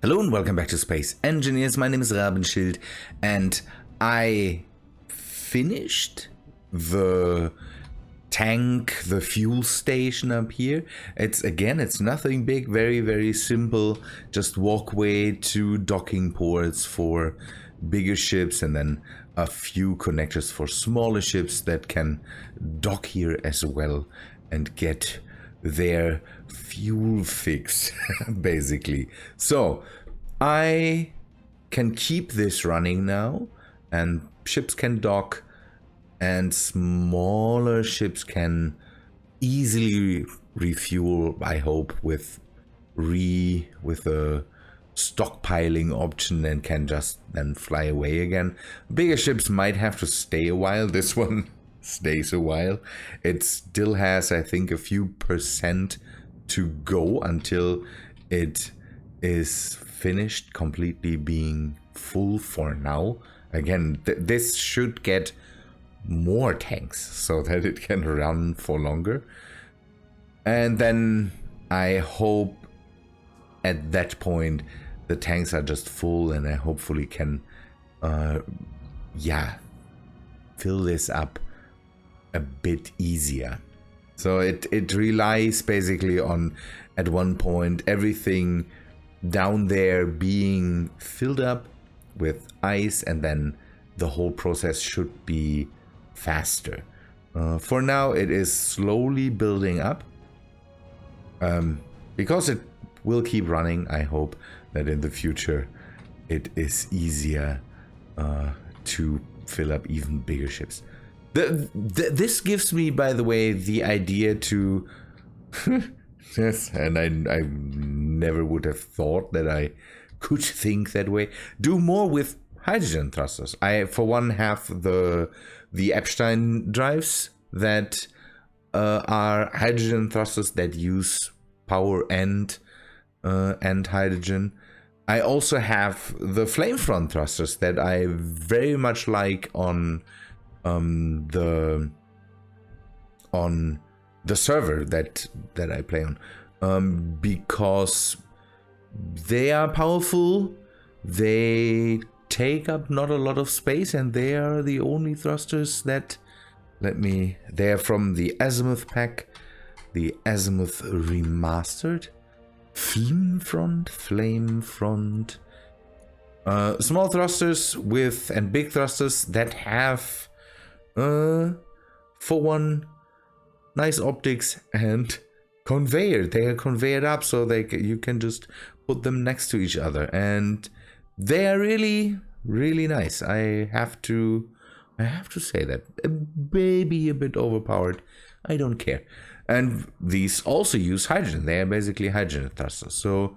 Hello and welcome back to Space Engineers. My name is Rabenschild and I finished the tank, the fuel station up here. It's nothing big, very simple, just walkway to docking ports for bigger ships and then a few connectors for smaller ships that can dock here as well and get their fuel fix basically. So I can keep this running now and ships can dock and smaller ships can easily refuel, I hope, with a stockpiling option and can just then fly away again. Bigger ships might have to stay a while. This one stays a while. It still has, I think, a few percent to go until it is finished completely being full for now. Again, this should get more tanks so that it can run for longer. And then I hope at that point the tanks are just full and I hopefully can fill this up a bit easier. So it relies basically on, at one point, everything down there being filled up with ice, and then the whole process should be faster. For now it is slowly building up, because it will keep running. I hope that in the future it is easier to fill up even bigger ships. This gives me, by the way, the idea to yes, and I never would have thought that I could think that way. Do more with hydrogen thrusters. I, for one, have the Epstein drives that are hydrogen thrusters that use power and hydrogen. I also have the flame front thrusters that I very much like on the server that I play on, because they are powerful, they take up not a lot of space, and they are the only thrusters that they're from the Azimuth pack, the Azimuth remastered. Flame front. Small thrusters and big thrusters that have for one, nice optics and conveyor. They are conveyed up so you can just put them next to each other, and they are really nice. I have to say that. Maybe a bit overpowered. I don't care. And these also use hydrogen. They are basically hydrogen thrusters. So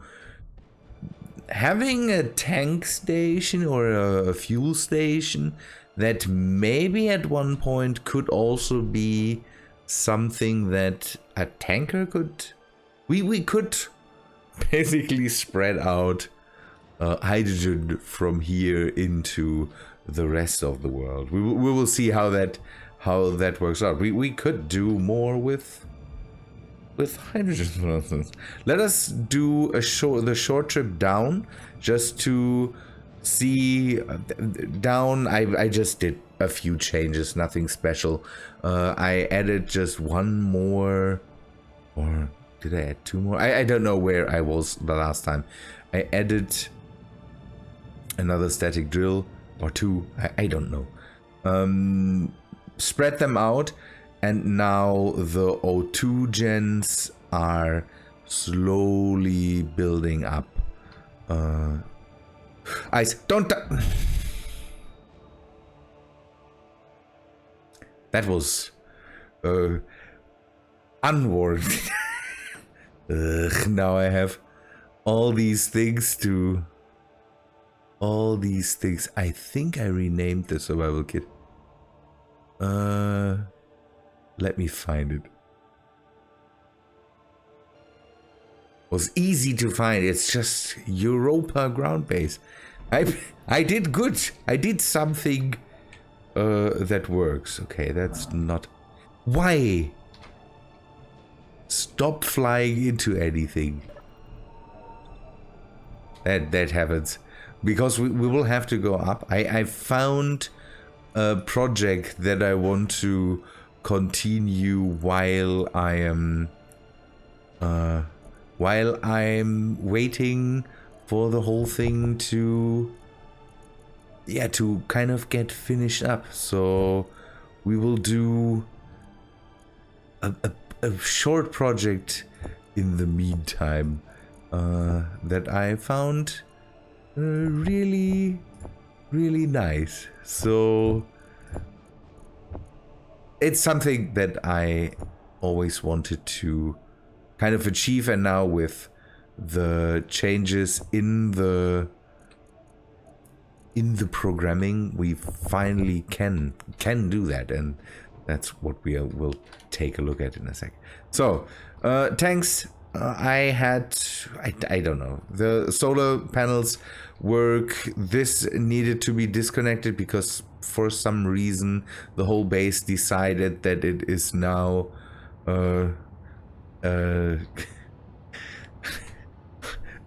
having a tank station or a fuel station that maybe at one point could also be something that a tanker could, we could basically spread out hydrogen from here into the rest of the world. We will see how that works out. We could do more with hydrogen, for instance. Let us do the short trip down just to see down. I just did a few changes, nothing special. I added just one more, or did I add two more? I don't know where I was the last time. I added another static drill or two. I don't know. Spread them out. And now the O2 gens are slowly building up. Ice, don't. That was unwarranted. Now I have all these things. I think I renamed the survival kit. Let me find it. Was easy to find. It's just Europa ground base. I did good. I did something that works. Okay, that's not. Why? Stop flying into anything. that happens. Because we will have to go up. I found a project that I want to continue while I'm waiting for the whole thing to kind of get finished up. So we will do a short project in the meantime that I found really nice. So it's something that I always wanted to kind of achieve, and now with the changes in the programming, we finally can do that, and that's what will take a look at in a sec. So tanks, I don't know, the solar panels work. This needed to be disconnected because for some reason the whole base decided that it is now a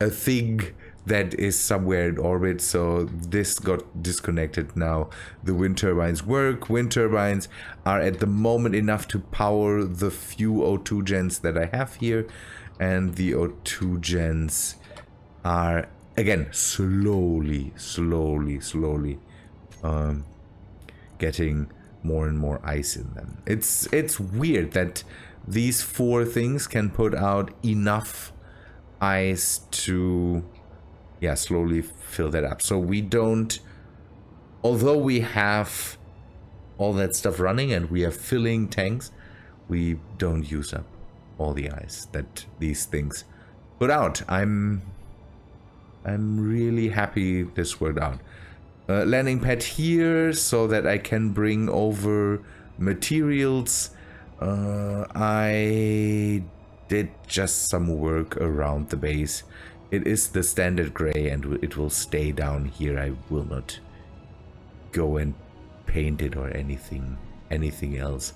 thing that is somewhere in orbit, so this got disconnected. Now the wind turbines work. Wind turbines are at the moment enough to power the few O2 gens that I have here, and the O2 gens are again slowly getting more and more ice in them. It's weird that these 4 things can put out enough ice to slowly fill that up. So we don't, although we have all that stuff running and we are filling tanks, we don't use up all the ice that these things put out. I'm really happy this worked out. Landing pad here so that I can bring over materials. I did just some work around the base. It is the standard gray and it will stay down here. I will not go and paint it or anything else.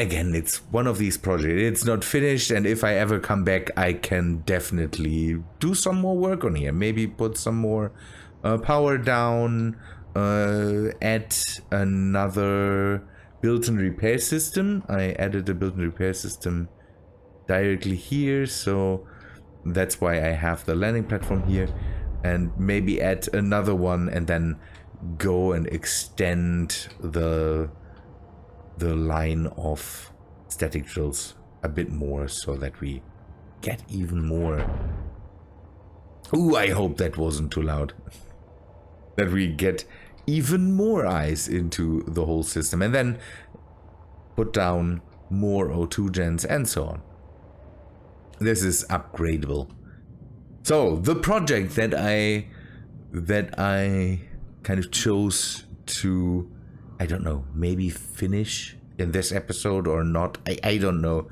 Again, it's one of these projects. It's not finished, and if I ever come back, I can definitely do some more work on here. Maybe put some more power down, add another built-in repair system. I added a built-in repair system directly here, so that's why I have the landing platform here, and maybe add another one and then go and extend the line of static drills a bit more so that we get even more. Ooh, I hope that wasn't too loud. That we get even more ice into the whole system, and then put down more O2 gens and so on. This is upgradable. So the project that I kind of chose to, I don't know, maybe finish in this episode or not, I don't know,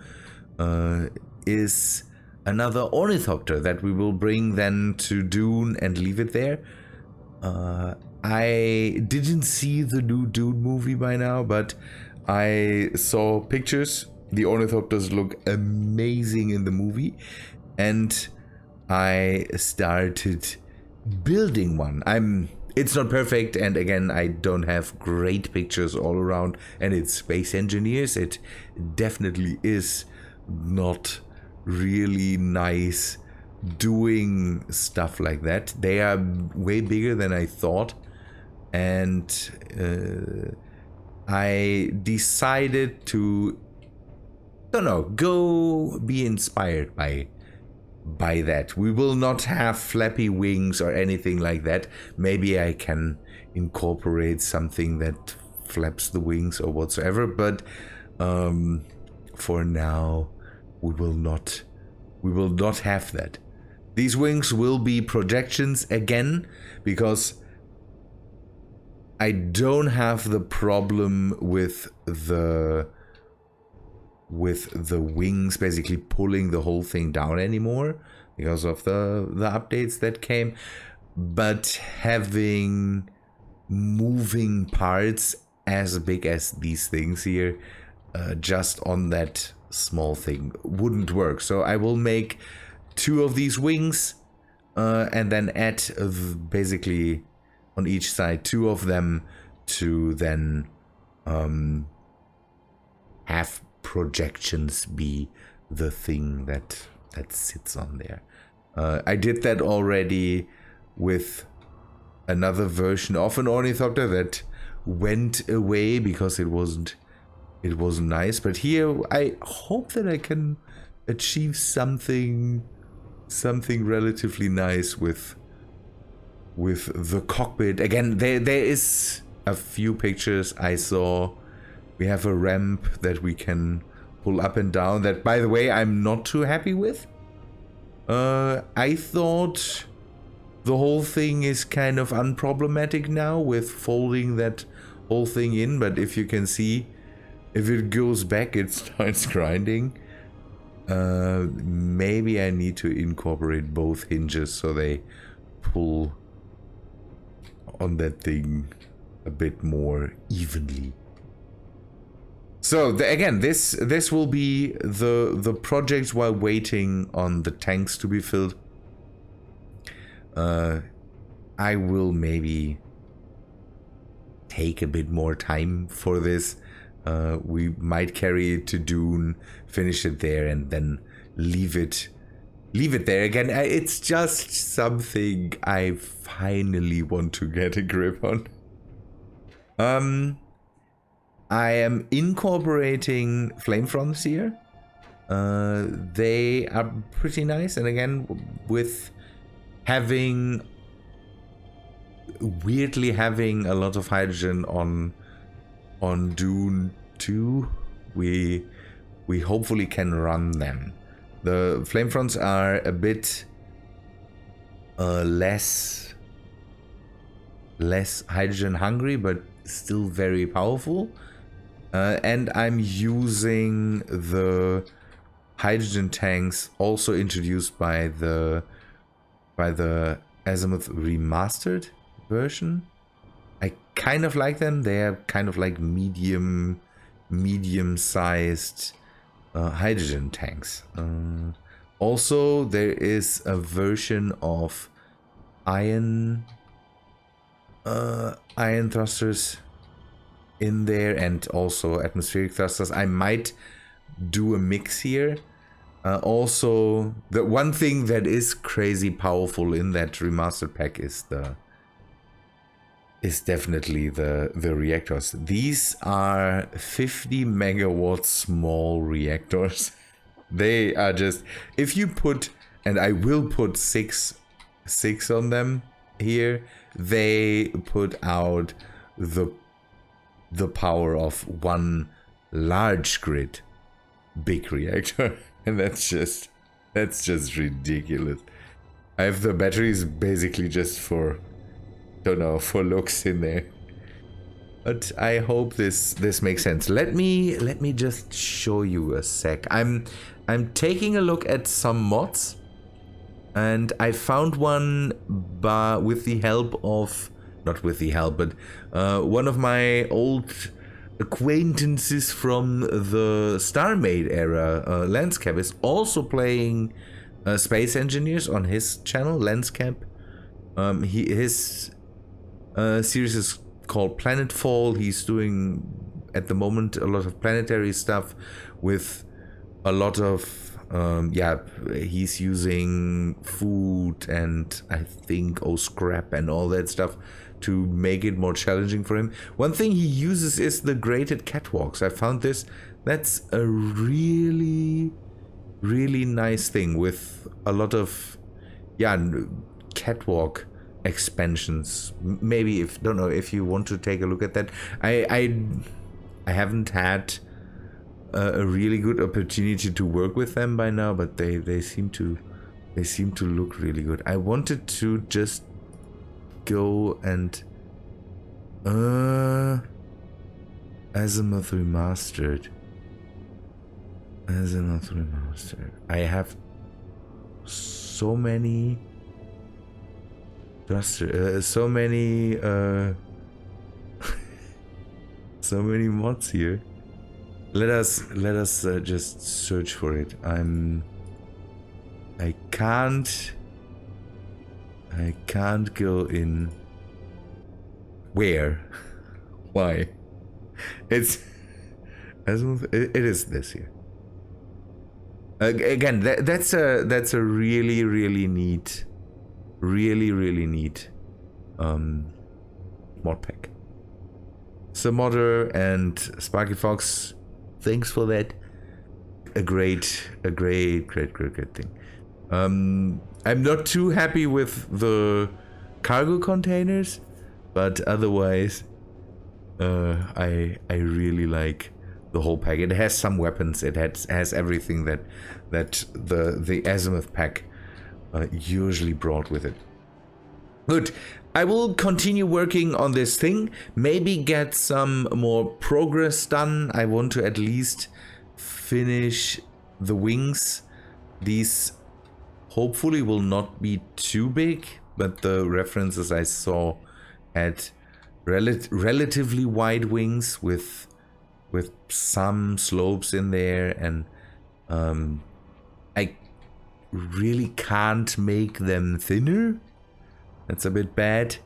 is another Ornithopter that we will bring then to Dune and leave it there. I didn't see the new Dune movie by now, but I saw pictures. The Ornithopters look amazing in the movie, and I started building one. It's not perfect, and again, I don't have great pictures all around, and it's Space Engineers. It definitely is not really nice doing stuff like that. They are way bigger than I thought, and I decided to, don't know, go be inspired by that. We will not have flappy wings or anything like that. Maybe I can incorporate something that flaps the wings or whatsoever, but for now we will not have that. These wings will be projections again, because I don't have the problem with the wings basically pulling the whole thing down anymore because of the updates that came, but having moving parts as big as these things here just on that small thing wouldn't work. So I will make 2 of these wings, and then add basically on each side 2 of them to then have projections be the thing that sits on there. I did that already with another version of an Ornithopter that went away because it wasn't nice. But here I hope that I can achieve something relatively nice with the cockpit. Again, there is a few pictures I saw. We have a ramp that we can pull up and down that, by the way, I'm not too happy with. I thought the whole thing is kind of unproblematic now with folding that whole thing in, but if you can see, if it goes back, it starts grinding. Maybe I need to incorporate both hinges so they pull on that thing a bit more evenly. So again, this will be the project while waiting on the tanks to be filled. I will maybe take a bit more time for this. We might carry it to Dune, finish it there, and then leave it there. Again, it's just something I finally want to get a grip on. I am incorporating flame fronts here. They are pretty nice, and again, with weirdly having a lot of hydrogen on Dune 2, we hopefully can run them. The flame fronts are a bit less hydrogen hungry, but still very powerful. And I'm using the hydrogen tanks also introduced by the Azimuth remastered version. I kind of like them. They are kind of like medium-sized hydrogen tanks. Also, there is a version of ion thrusters in there, and also atmospheric thrusters. I might do a mix here. Also, the one thing that is crazy powerful in that remastered pack is definitely the reactors. These are 50 megawatt small reactors. They are just, if you put, and I will put six on them here, they put out the power of one large grid big reactor. And that's just ridiculous. I have the batteries basically just for, don't know, for looks in there. But I hope this makes sense. Let me just show you a sec. I'm taking a look at some mods, and I found one with the help of, not with the help, but one of my old acquaintances from the Starmade era, Landscape, is also playing Space Engineers on his channel, Landscape. His series is called Planetfall. He's doing at the moment a lot of planetary stuff with a lot of he's using food and I think scrap and all that stuff to make it more challenging for him. One thing he uses is the graded catwalks. I found that's a really nice thing with a lot of catwalk expansions. Maybe don't know if you want to take a look at that. I haven't had a really good opportunity to work with them by now, but they seem to look really good. I wanted to just go and Azimuth remastered. I have so many so many mods here. Let us just search for it. I can't go in. Where? Why? It's it is this here. Again, that's a really neat, really neat mod pack. So Modder and Sparky Fox, thanks for that. A great thing. I'm not too happy with the cargo containers, but otherwise, I really like the whole pack. It has some weapons. It has everything that the Azimuth pack usually brought with it. Good. I will continue working on this thing. Maybe get some more progress done. I want to at least finish the wings. These hopefully will not be too big, but the references I saw had relatively wide wings with some slopes in there, and I really can't make them thinner. That's a bit bad,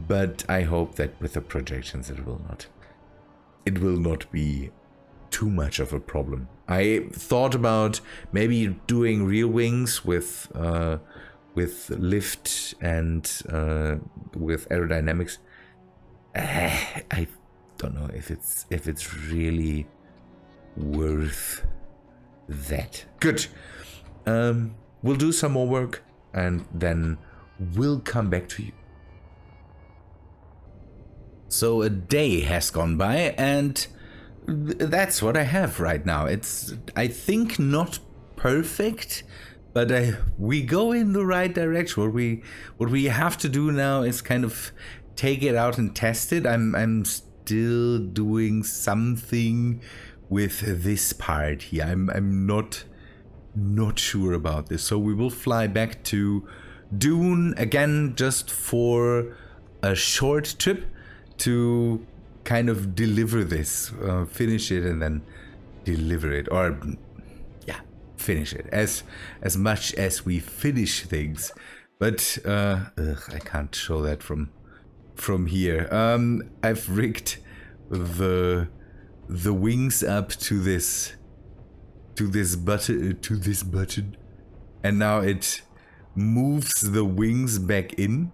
but I hope that with the projections it will not be too much of a problem. I thought about maybe doing real wings with lift and with aerodynamics. I don't know if it's really worth that. Good. We'll do some more work and then we'll come back to you. So a day has gone by and that's what I have right now. It's, I think, not perfect, but we go in the right direction. What we have to do now is kind of take it out and test it. I'm still doing something with this part here. I'm not sure about this. So we will fly back to Dune again, just for a short trip to kind of deliver this, finish it and then deliver it, or yeah, finish it as much as we finish things. But I can't show that from here. I've rigged the wings up to this button, and now it moves the wings back in,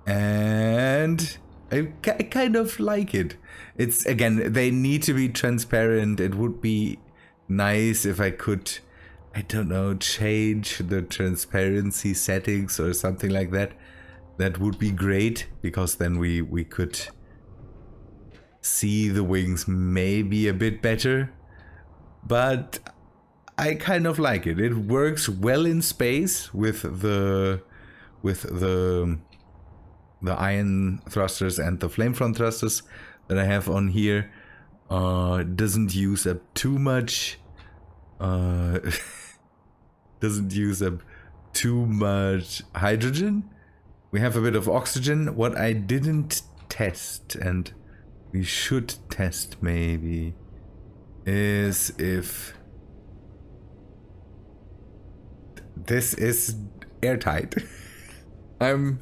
and I kind of like it. It's, again, they need to be transparent. It would be nice if I could, I don't know, change the transparency settings or something like that. That would be great, because then we could see the wings maybe a bit better. But I kind of like it. It works well in space with the ion thrusters and the flame front thrusters that I have on here. Doesn't use up too much. Doesn't use up too much hydrogen. We have a bit of oxygen. What I didn't test, and we should test maybe, is if this is airtight. I'm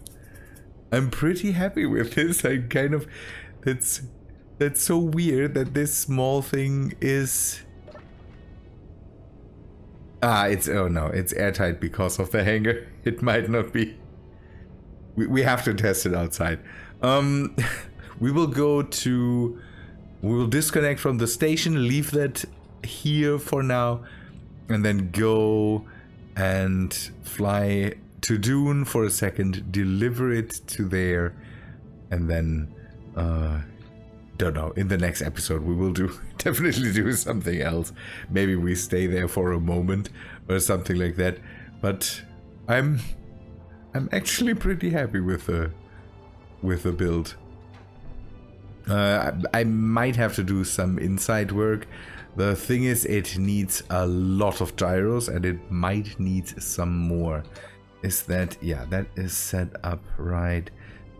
pretty happy with this. I kind of, that's so weird that this small thing is, it's, oh no, it's airtight because of the hanger. It might not be. We have to test it outside. We will disconnect from the station, leave that here for now, and then go and fly to Dune for a second, deliver it to there, and then don't know, in the next episode we will definitely do something else. Maybe we stay there for a moment or something like that. But I'm actually pretty happy with the build. I might have to do some inside work. The thing is, it needs a lot of gyros, and it might need some more. Is that, yeah, that is set up right.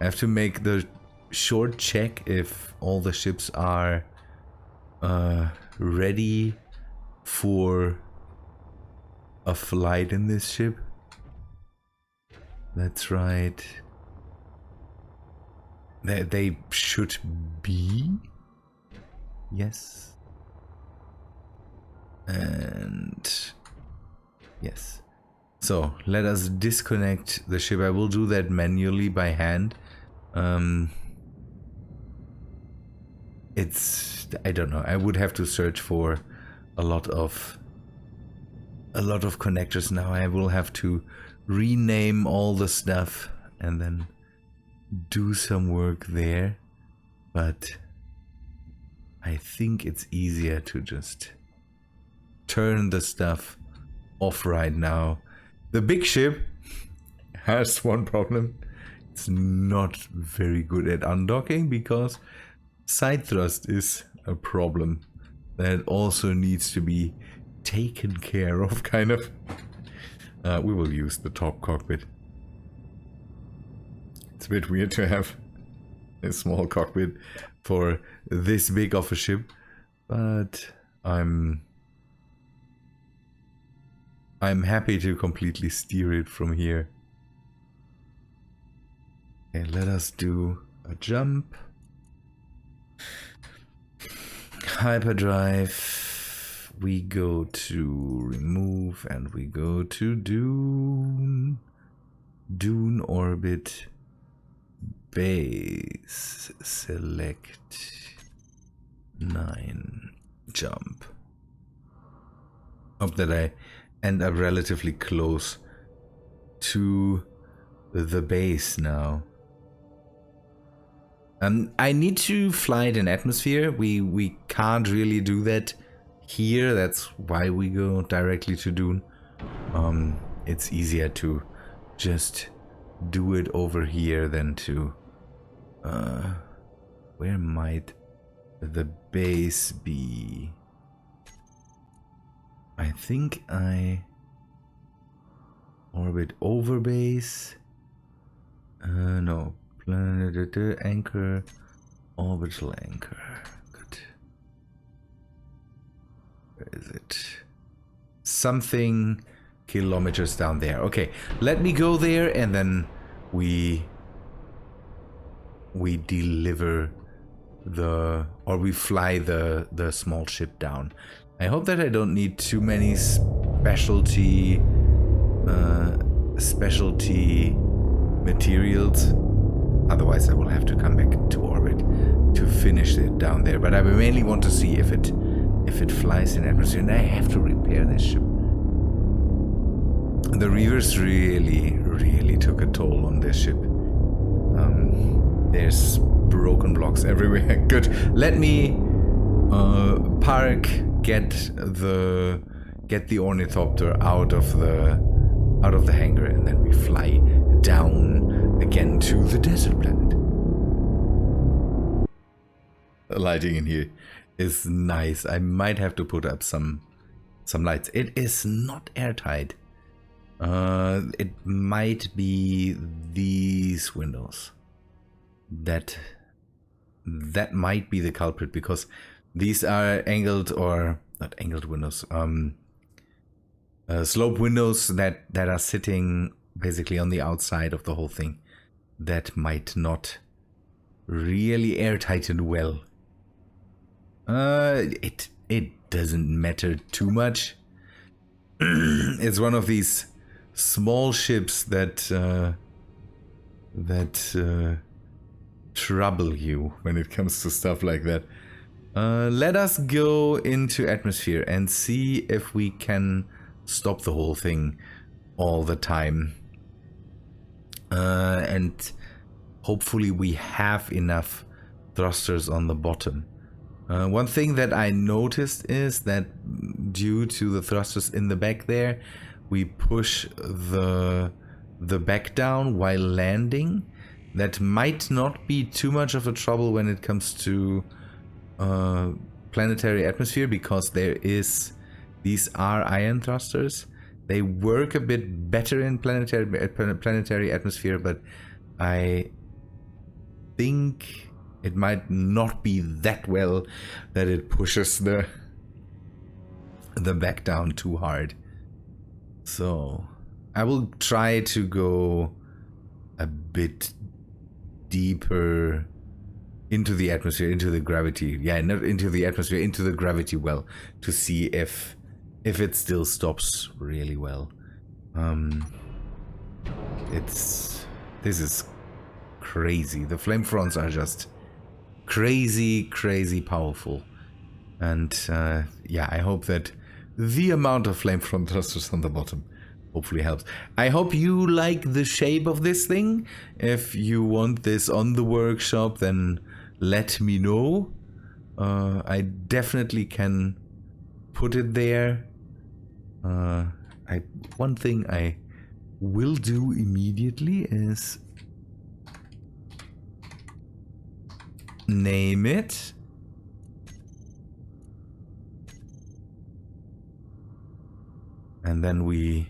I have to make the short check if all the ships are ready for a flight in this ship. That's right. They should be. Yes. And yes. So let us disconnect the ship. I will do that manually by hand. I don't know. I would have to search for a lot of connectors now. I will have to rename all the stuff and then do some work there. But I think it's easier to just turn the stuff off right now. The big ship has one problem. It's not very good at undocking because side thrust is a problem that also needs to be taken care of, kind of. We will use the top cockpit. It's a bit weird to have a small cockpit for this big of a ship, but I'm happy to completely steer it from here. Okay, let us do a jump. Hyperdrive. We go to remove and we go to Dune. Dune orbit. Base. Select 9. Jump. Hope that I end up relatively close to the base now. I need to fly it in atmosphere. We can't really do that here. That's why we go directly to Dune. It's easier to just do it over here than to where might the base be? I think I orbit over base. No. Planet anchor, orbital anchor. Good. Where is it? Something kilometers down there. Okay, let me go there and then we deliver we fly the small ship down. I hope that I don't need too many specialty materials. Otherwise I will have to come back to orbit to finish it down there. But I mainly want to see if it flies in atmosphere, and I have to repair this ship. The reverse really took a toll on this ship. There's broken blocks everywhere. Good. Let me park, get the Ornithopter out of the hangar, and then we fly down again to the desert planet. The lighting in here is nice. I might have to put up some lights. It is not airtight. It might be these windows. That might be the culprit, because these are angled, or not angled windows, slope windows that are sitting basically on the outside of the whole thing. That might not really air tighten well. It doesn't matter too much. It's one of these small ships that trouble you when it comes to stuff like that. Let us go into atmosphere and see if we can stop the whole thing all the time. And hopefully we have enough thrusters on the bottom. One thing that I noticed is that due to the thrusters in the back there, we push the back down while landing. That might not be too much of a trouble when it comes to planetary atmosphere, because these are ion thrusters. They work a bit better in planetary atmosphere, but I think it might not be that well that it pushes the back down too hard. So I will try to go a bit deeper into the atmosphere, into the gravity. Yeah, not into the atmosphere, into the gravity well, to see if it still stops really well. This is crazy. The flame fronts are just crazy powerful. And yeah, I hope that the amount of flame front thrusters on the bottom hopefully helps. I hope you like the shape of this thing. If you want this on the workshop, then let me know. I definitely can put it there. One thing I will do immediately is name it. And then we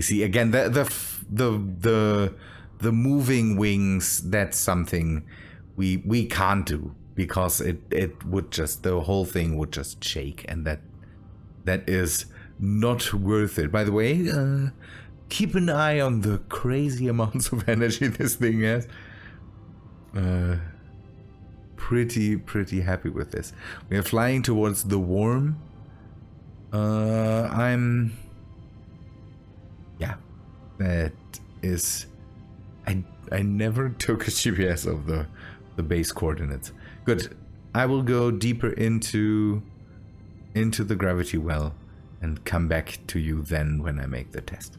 see again the moving wings. That's something we can't do because it would just, the whole thing would just shake, and that is not worth it. By the way, keep an eye on the crazy amounts of energy this thing has. Pretty happy with this. We are flying towards the worm. Yeah, that is, I never took a GPS of the base coordinates. Good. I will go deeper into the gravity well and come back to you then when I make the test.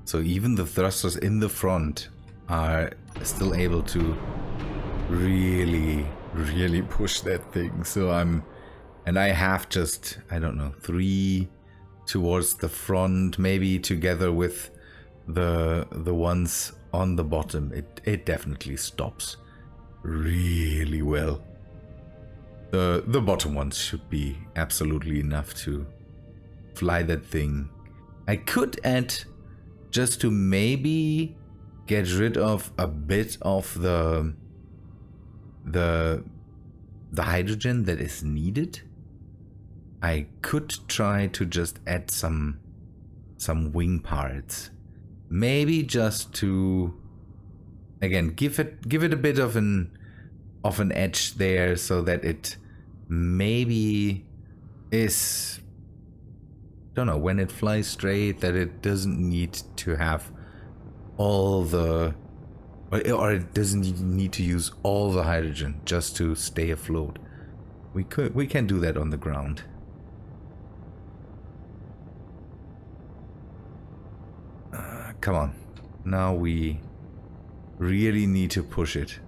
So even the thrusters in the front are still able to really push that thing. So I have just, I don't know, 3 towards the front, maybe together with the ones on the bottom. It definitely stops really well. The bottom ones should be absolutely enough to fly that thing. I could add, just to maybe get rid of a bit of the hydrogen that is needed. I could try to just add some wing parts, maybe just to, again, give it a bit of an edge there, so that it maybe is, don't know, when it flies straight, that it doesn't need to have all the, or it doesn't need to use all the hydrogen just to stay afloat. We can do that on the ground. Come on. Now we really need to push it.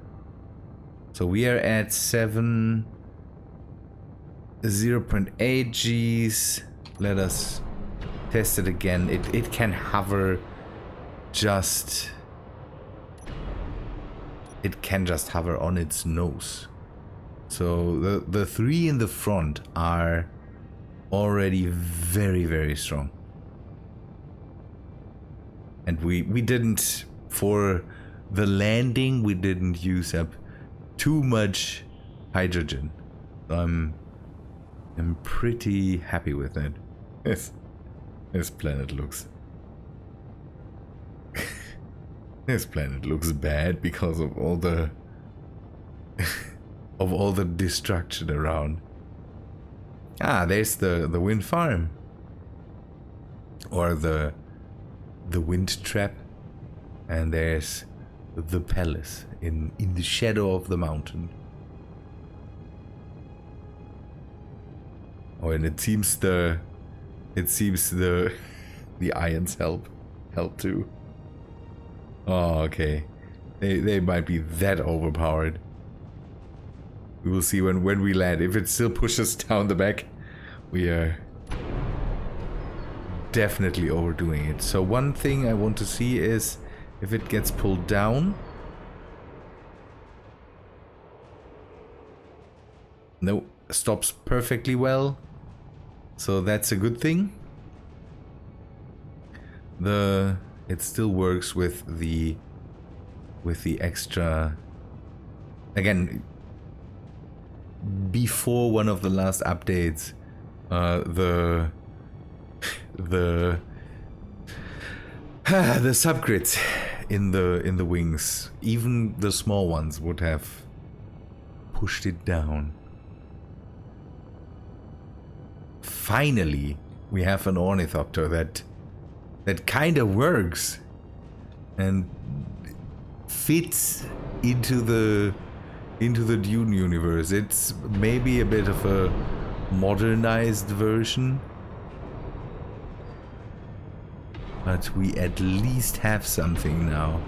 So we are at 0.8 Gs. Let us test it again. It can hover just... It can just hover on its nose. So the 3 in the front are already very strong. And we didn't, for the landing, we didn't use up too much hydrogen. I'm pretty happy with that. This planet looks... This planet looks bad because of all the of all the destruction around. Ah, there's the wind farm, or the wind trap, and there's the palace in the shadow of the mountain. Oh, and it seems the ions help too. Oh, okay. They might be that overpowered. We will see when we land. If it still pushes down the back, we are definitely overdoing it. So one thing I want to see is if it gets pulled down. No, stops perfectly well. So that's a good thing. It still works with the extra. Again, before one of the last updates, the the the subgrids in the wings. Even the small ones would have pushed it down. Finally, we have an Ornithopter that kind of works and fits into the Dune universe. It's maybe a bit of a modernized version, but we at least have something now.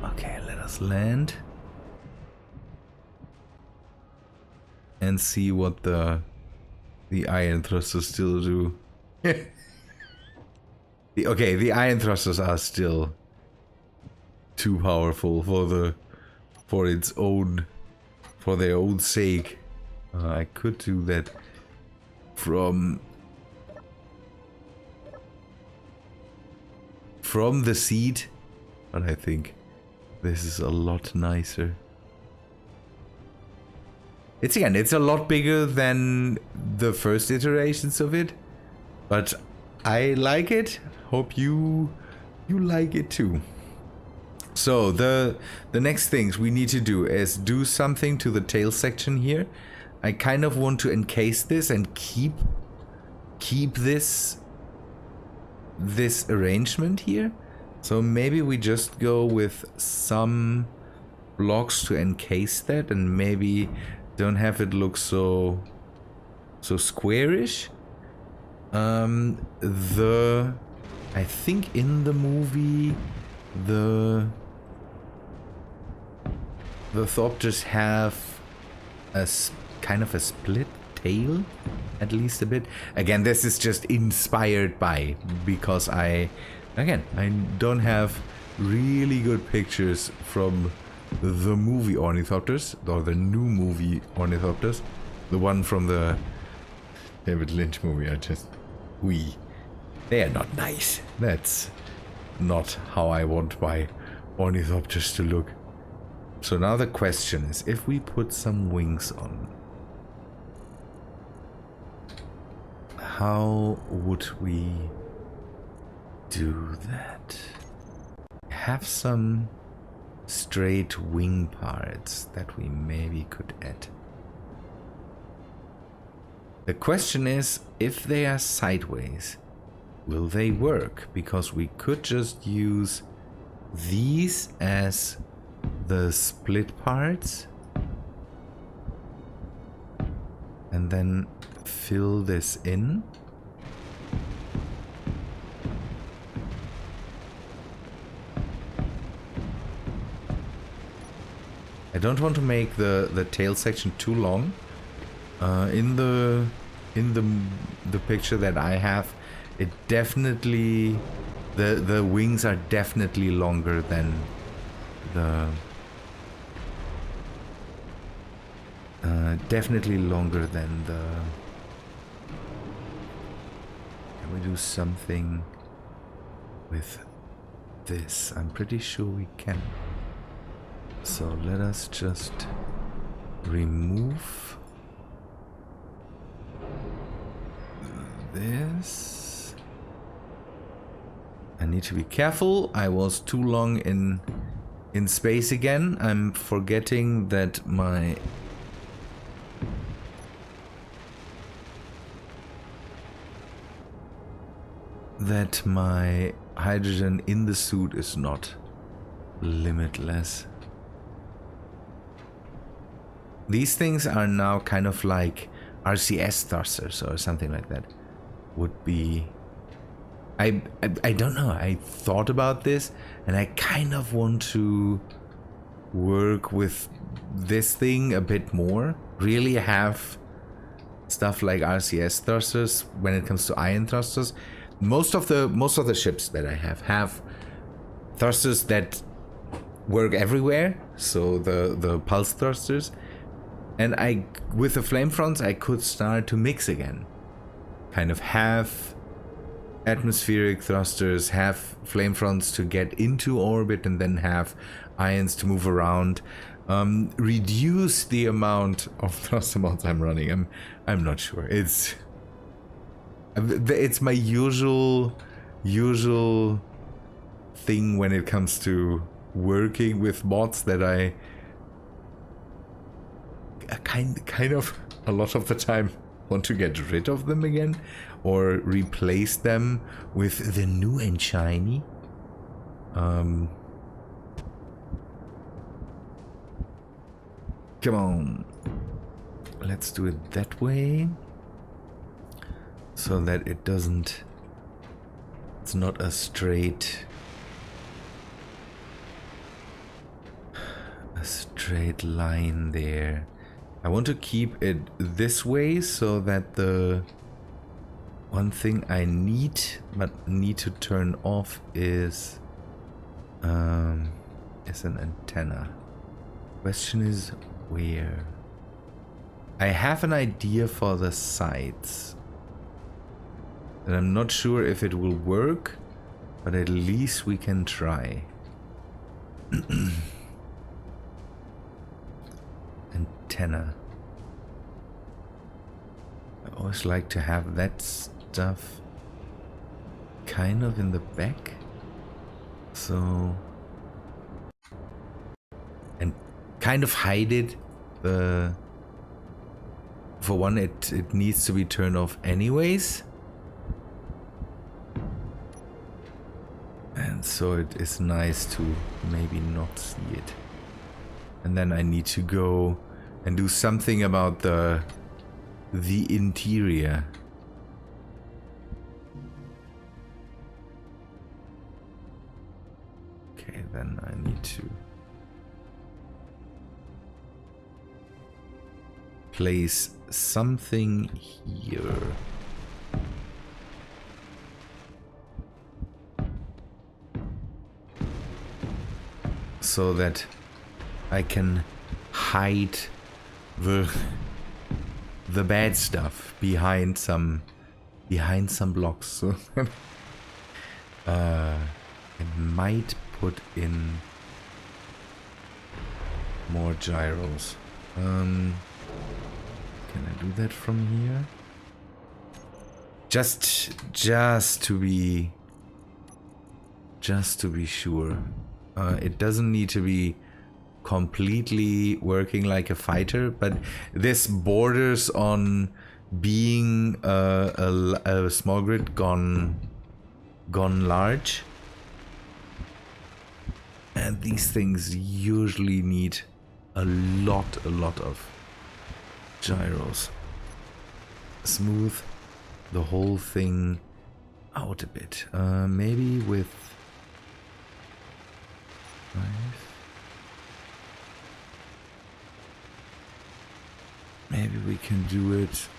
Okay, let us land and see what the ion thrusters still do. Okay, the ion thrusters are still too powerful for their own sake. I could do that from the seat, but I think this is a lot nicer. It's a lot bigger than the first iterations of it, but I like it. Hope you like it too. So the next things we need to do is do something to the tail section here. I kind of want to encase this and keep this arrangement here. So maybe we just go with some blocks to encase that, and maybe don't have it look so squarish. I think in the movie the Thopters have a kind of a split tail, at least a bit. Again, this is just inspired by, because I don't have really good pictures from the movie Ornithopters, or the new movie Ornithopters, the one from the David Lynch movie. They are not nice. That's not how I want my Ornithopters to look. So now the question is, if we put some wings on, how would we do that? Have some straight wing parts that we maybe could add. The question is, if they are sideways, will they work? Because we could just use these as the split parts and then fill this in. I don't want to make the tail section too long. In the picture that I have, it definitely, the wings are definitely longer than the can we do something with this? I'm pretty sure we can. So let us just remove this. I need to be careful. I was too long in space again. I'm forgetting that my hydrogen in the suit is not limitless. These things are now kind of like RCS thrusters or something like that. Would be... I don't know. I thought about this and I kind of want to work with this thing a bit more. Really have stuff like RCS thrusters when it comes to ion thrusters. Most of the ships that I have thrusters that work everywhere. So the pulse thrusters. And with the flame fronts, I could start to mix again. Kind of have atmospheric thrusters, have flame fronts to get into orbit, and then have ions to move around. reduce the amount of thruster mods I'm running. I'm not sure. It's my usual thing when it comes to working with mods, that I kind of a lot of the time want to get rid of them again or replace them with the new and shiny. Come on, let's do it that way so that it's not a straight line there. I want to keep it this way so that the one thing I need to turn off is an antenna. Question is where? I have an idea for the sides, and I'm not sure if it will work, but at least we can try. Antenna. I always like to have that stuff kind of in the back, so, and kind of hide it. For one, it needs to be turned off anyways, and so it is nice to maybe not see it. And then I need to go and do something about the interior. Okay, then I need to place something here. So that I can hide the bad stuff behind some blocks. So I might put in more gyros. Can I do that from here? Just to be sure. It doesn't need to be completely working like a fighter, but this borders on being a small grid gone large, and these things usually need a lot of gyros. Smooth the whole thing out a bit, maybe with 5. Maybe we can do it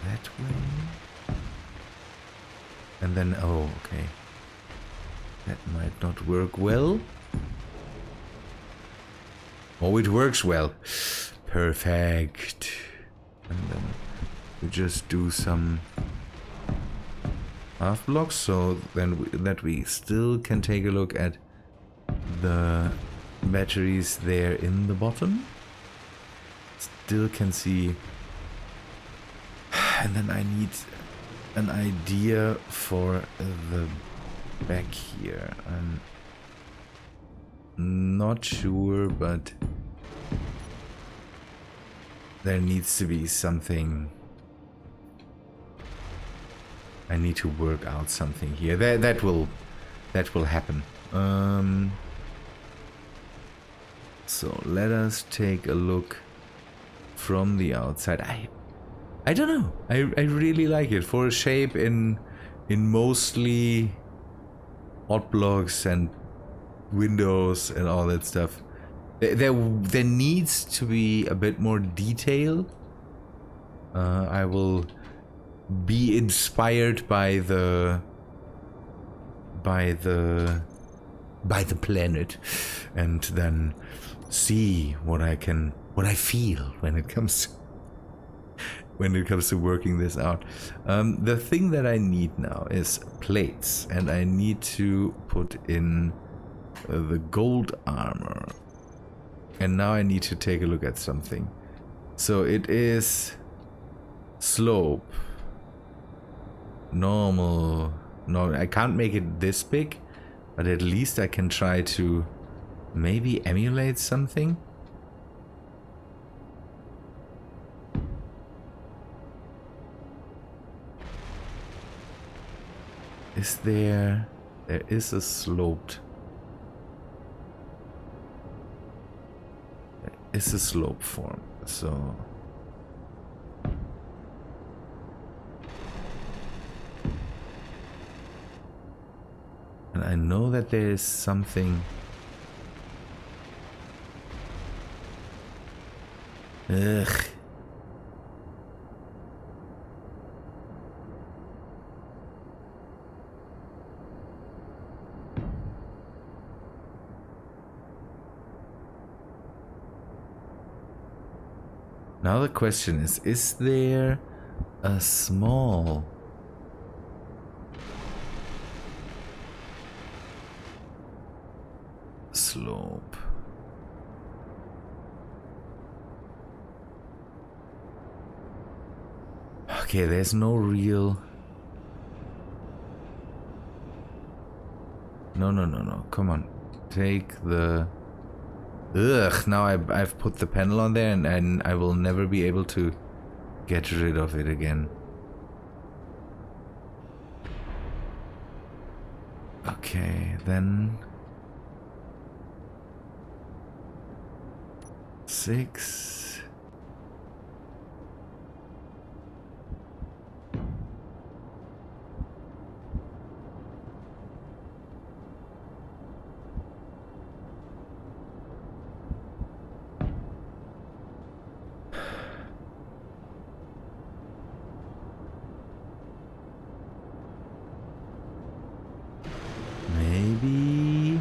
that way. And then, oh, okay. That might not work well. Oh, it works well. Perfect. And then we just do some half blocks, so then that we still can take a look at the batteries there in the bottom. Still can see. And then I need an idea for the back here. I'm not sure, but there needs to be something. I need to work out something here. That will happen. So let us take a look from the outside. I don't know. I really like it for a shape in mostly hot blocks and windows and all that stuff. There needs to be a bit more detail. I will be inspired by the planet, and then see what I feel when it comes to working this out. The thing that I need now is plates, and I need to put in the gold armor. And now I need to take a look at something. So it is slope, normal. No, I can't make it this big, but at least I can try to maybe emulate something. Is there... There is a sloped... There is a slope form, so... And I know that there is something... Ugh. Now the question is there a small slope? Okay, there's no real... No. Come on. Take the... Ugh, now I've put the panel on there and I will never be able to get rid of it again. Okay, then... 6... Maybe...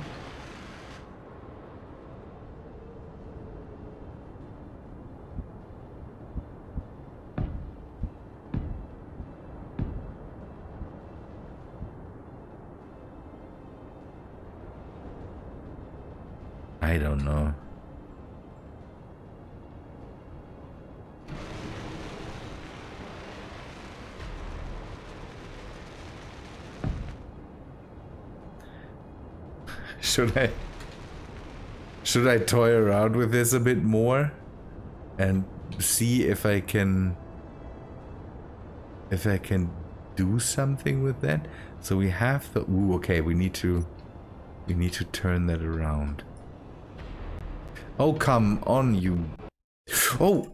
I don't know. Should I toy around with this a bit more and see if I can do something with that? So we have the... Ooh, okay, we need to turn that around. Oh, come on, you... Oh!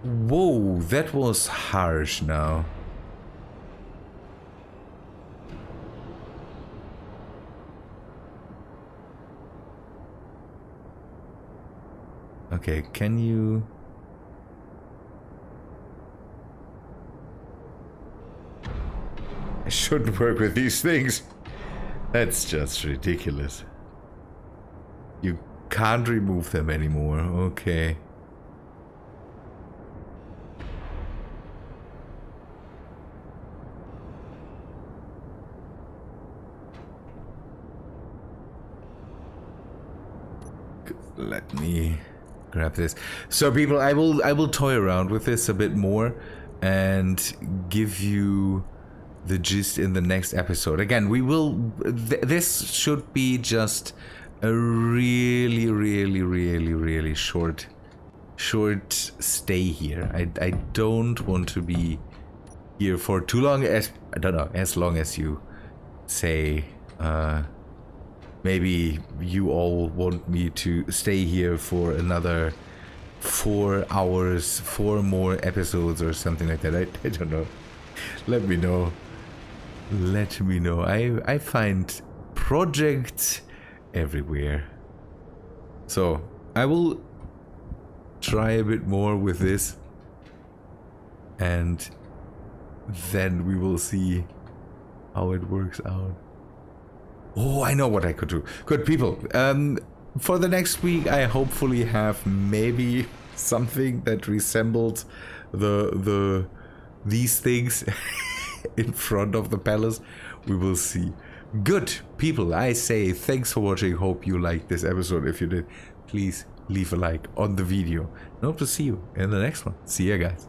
Whoa, that was harsh now. Okay, can you... I shouldn't work with these things. That's just ridiculous. You can't remove them anymore. Okay. Let me grab this. So people, I will toy around with this a bit more and give you the gist in the next episode. Again, we will this should be just a really short stay here. I don't want to be here for too long, as I don't know, as long as you say. Maybe you all want me to stay here for another 4 hours, 4 more episodes or something like that. I don't know. Let me know. Let me know. I find projects everywhere. So I will try a bit more with this, and then we will see how it works out. Oh, I know what I could do. Good people. For the next week, I hopefully have maybe something that resembles these things in front of the palace. We will see. good people, I say thanks for watching. Hope you liked this episode. If you did, please leave a like on the video. And hope to see you in the next one. See ya, guys.